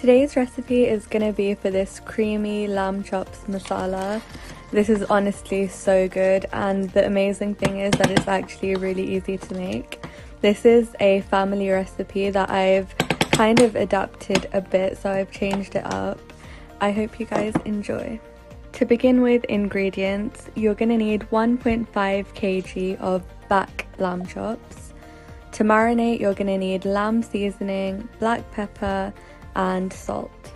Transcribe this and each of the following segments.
Today's recipe is going to be for this creamy lamb chops masala. This is honestly so good, and the amazing thing is that it's actually really easy to make. This is a family recipe that I've kind of adapted a bit, so I've changed it up. I hope you guys enjoy. To begin with ingredients, you're going to need 1.5 kg of back lamb chops. To marinate, you're going to need lamb seasoning, black pepper and salt.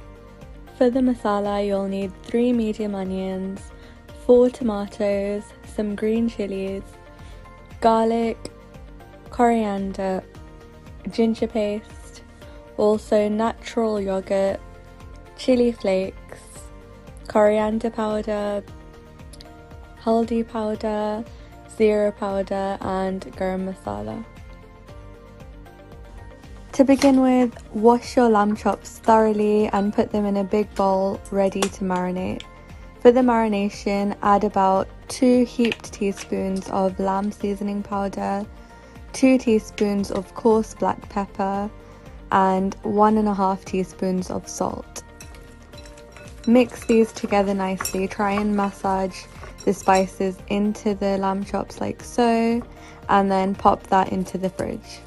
For the masala, you'll need 3 medium onions, 4 tomatoes, some green chillies, garlic, coriander, ginger paste, also natural yogurt, chili flakes, coriander powder, haldi powder, zeera powder and garam masala. To begin with, wash your lamb chops thoroughly and put them in a big bowl ready to marinate. For the marination, add about 2 heaped teaspoons of lamb seasoning powder, 2 teaspoons of coarse black pepper and 1.5 teaspoons of salt. Mix these together nicely. Try and massage the spices into the lamb chops like so, and then pop that into the fridge.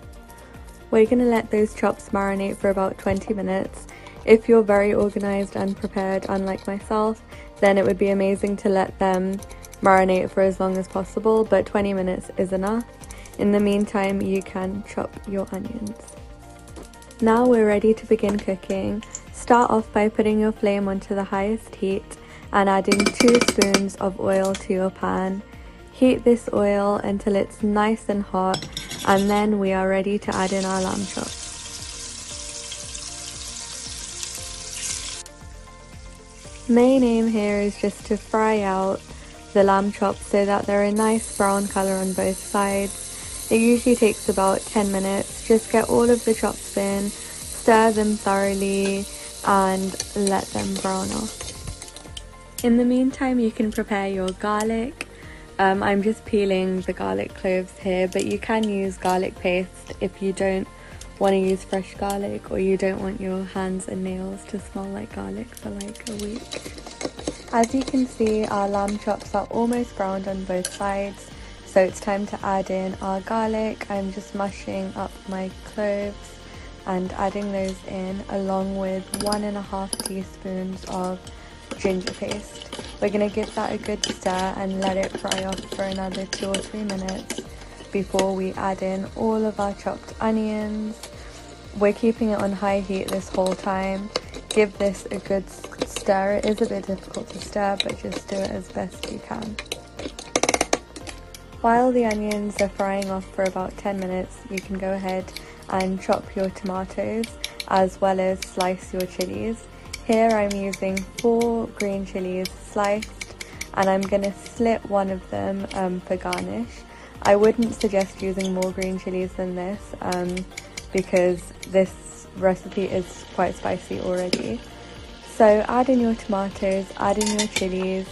We're going to let those chops marinate for about 20 minutes. If you're very organised and prepared, unlike myself, then it would be amazing to let them marinate for as long as possible, but 20 minutes is enough. In the meantime, you can chop your onions. Now we're ready to begin cooking. Start off by putting your flame onto the highest heat and adding 2 spoons of oil to your pan. Heat this oil until it's nice and hot, and then we are ready to add in our lamb chops. Main aim here is just to fry out the lamb chops so that they're a nice brown colour on both sides. It usually takes about 10 minutes. Just get all of the chops in, stir them thoroughly and let them brown off. In the meantime, you can prepare your garlic. I'm just peeling the garlic cloves here, but you can use garlic paste if you don't want to use fresh garlic, or you don't want your hands and nails to smell like garlic for like a week. As you can see, our lamb chops are almost browned on both sides, so it's time to add in our garlic. I'm just mushing up my cloves and adding those in, along with 1.5 teaspoons of ginger paste. We're going to give that a good stir and let it fry off for another 2 or 3 minutes before we add in all of our chopped onions. We're keeping it on high heat this whole time. Give this a good stir. It is a bit difficult to stir, but just do it as best you can. While the onions are frying off for about 10 minutes, you can go ahead and chop your tomatoes as well as slice your chillies. Here I'm using 4 green chillies sliced, and I'm going to slit one of them for garnish. I wouldn't suggest using more green chillies than this because this recipe is quite spicy already. So add in your tomatoes, add in your chillies,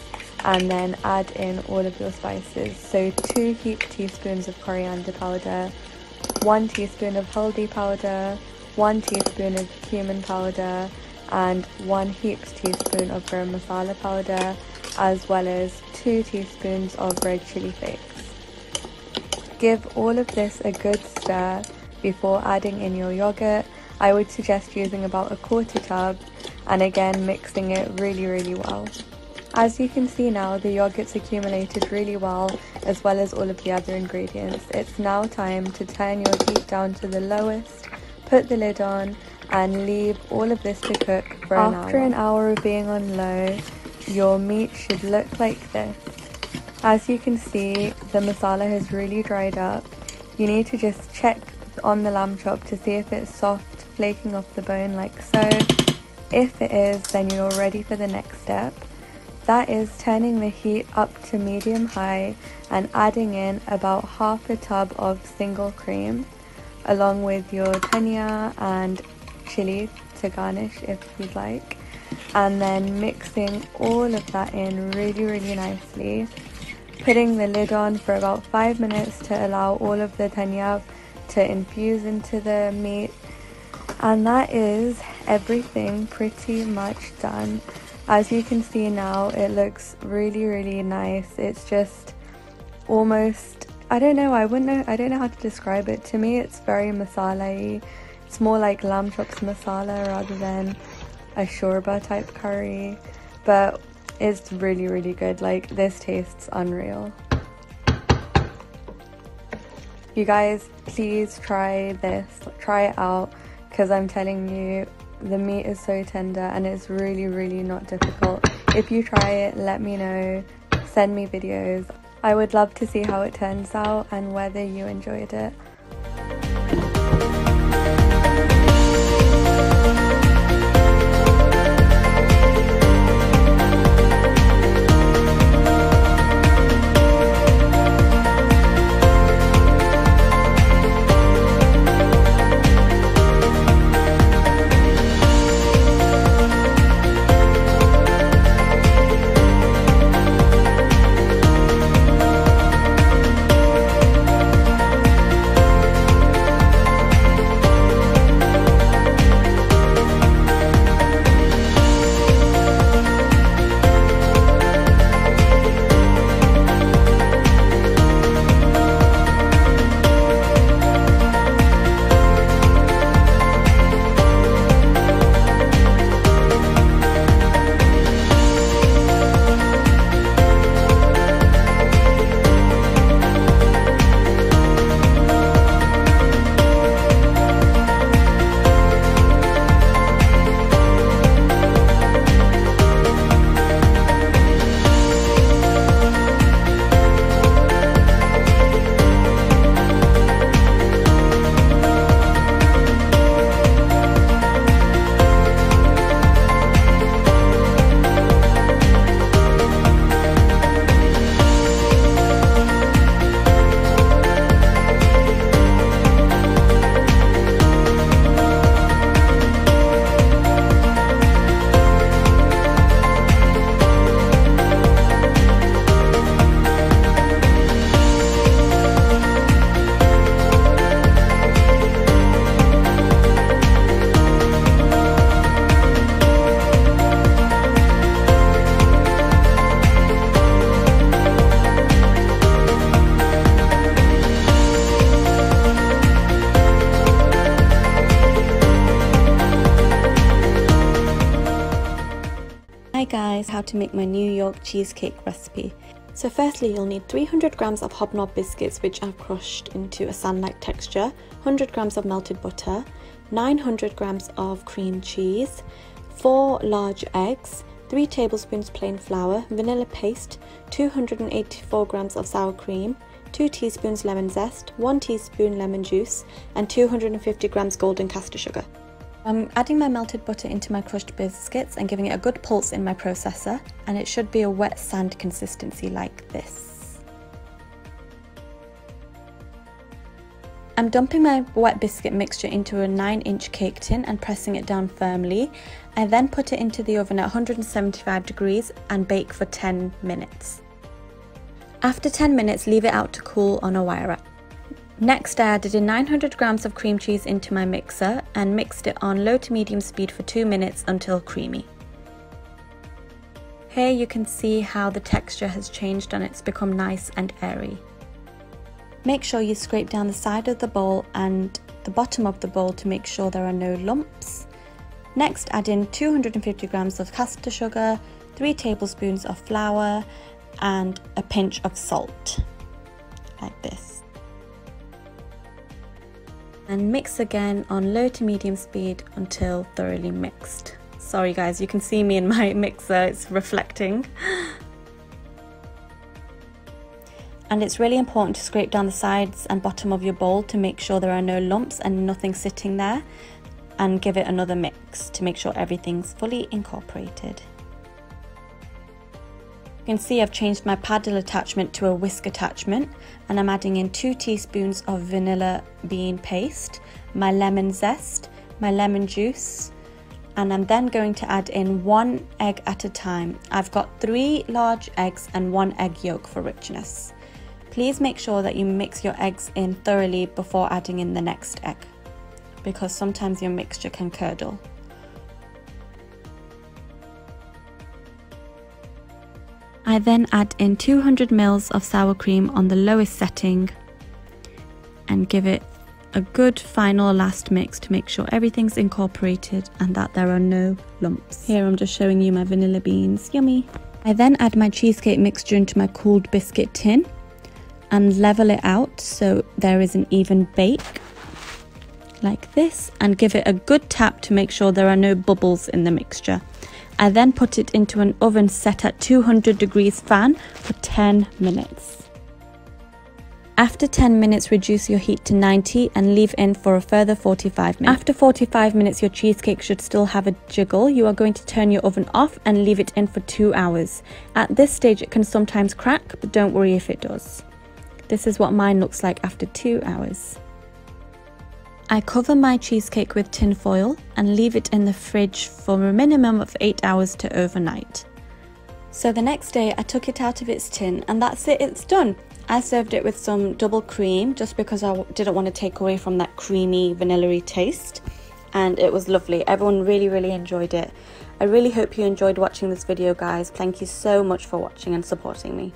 and then add in all of your spices. So 2 heaped teaspoons of coriander powder, 1 teaspoon of haldi powder, 1 teaspoon of cumin powder, and 1 heaped teaspoon of garam masala powder, as well as 2 teaspoons of red chili flakes. Give all of this a good stir before adding in your yogurt. I would suggest using about a 1/4 tub, and again mixing it really well. As you can see now, the yogurt's accumulated really well, as well as all of the other ingredients. It's now time to turn your heat down to the lowest, put the lid on, and leave all of this to cook for an hour. After an hour of being on low, your meat should look like this. As you can see, the masala has really dried up. You need to just check on the lamb chop to see if it's soft, flaking off the bone like so. If it is, then you're ready for the next step. That is turning the heat up to medium-high and adding in about 1/2 tub of single cream, along with your dhania and chilli to garnish if you'd like, and then mixing all of that in really nicely, putting the lid on for about 5 minutes to allow all of the dhania to infuse into the meat, and that is everything pretty much done. As you can see now, it looks really nice. It's just almost, I don't know how to describe it. To me, it's very masala-y. It's more like lamb chops masala rather than a shorba type curry, but it's really good. Like, this tastes unreal. You guys, please try this, try it out, because I'm telling you, the meat is so tender and it's really not difficult. If you try it, let me know, send me videos. I would love to see how it turns out and whether you enjoyed it. Hi guys, how to make my New York cheesecake recipe. So firstly, you'll need 300 grams of hobnob biscuits which I've crushed into a sand-like texture, 100 grams of melted butter, 900 grams of cream cheese, 4 large eggs, 3 tablespoons plain flour, vanilla paste, 284 grams of sour cream, 2 teaspoons lemon zest, 1 teaspoon lemon juice, and 250 grams golden caster sugar. I'm adding my melted butter into my crushed biscuits and giving it a good pulse in my processor, and it should be a wet sand consistency like this. I'm dumping my wet biscuit mixture into a 9-inch cake tin and pressing it down firmly. I then put it into the oven at 175 degrees and bake for 10 minutes. After 10 minutes, leave it out to cool on a wire rack. Next, I added in 900 grams of cream cheese into my mixer and mixed it on low to medium speed for 2 minutes until creamy. Here you can see how the texture has changed and it's become nice and airy. Make sure you scrape down the side of the bowl and the bottom of the bowl to make sure there are no lumps. Next, add in 250 grams of caster sugar, 3 tablespoons of flour, and a pinch of salt, like this. And mix again on low to medium speed until thoroughly mixed. Sorry guys, you can see me in my mixer, it's reflecting. And it's really important to scrape down the sides and bottom of your bowl to make sure there are no lumps and nothing sitting there, and give it another mix to make sure everything's fully incorporated. You can see I've changed my paddle attachment to a whisk attachment, and I'm adding in 2 teaspoons of vanilla bean paste, my lemon zest, my lemon juice, and I'm then going to add in 1 egg at a time. I've got 3 large eggs and 1 egg yolk for richness. Please make sure that you mix your eggs in thoroughly before adding in the next egg, because sometimes your mixture can curdle. I then add in 200 ml of sour cream on the lowest setting and give it a good final last mix to make sure everything's incorporated and that there are no lumps. Here I'm just showing you my vanilla beans, yummy. I then add my cheesecake mixture into my cooled biscuit tin and level it out so there is an even bake like this, and give it a good tap to make sure there are no bubbles in the mixture. I then put it into an oven set at 200 degrees fan for 10 minutes. After 10 minutes, reduce your heat to 90 and leave in for a further 45 minutes. After 45 minutes, your cheesecake should still have a jiggle. You are going to turn your oven off and leave it in for 2 hours. At this stage, it can sometimes crack, but don't worry if it does. This is what mine looks like after 2 hours. I cover my cheesecake with tin foil and leave it in the fridge for a minimum of 8 hours to overnight. So the next day, I took it out of its tin and that's it, it's done. I served it with some double cream just because I didn't want to take away from that creamy vanilla-y taste, and it was lovely. Everyone really enjoyed it. I really hope you enjoyed watching this video, guys. Thank you so much for watching and supporting me.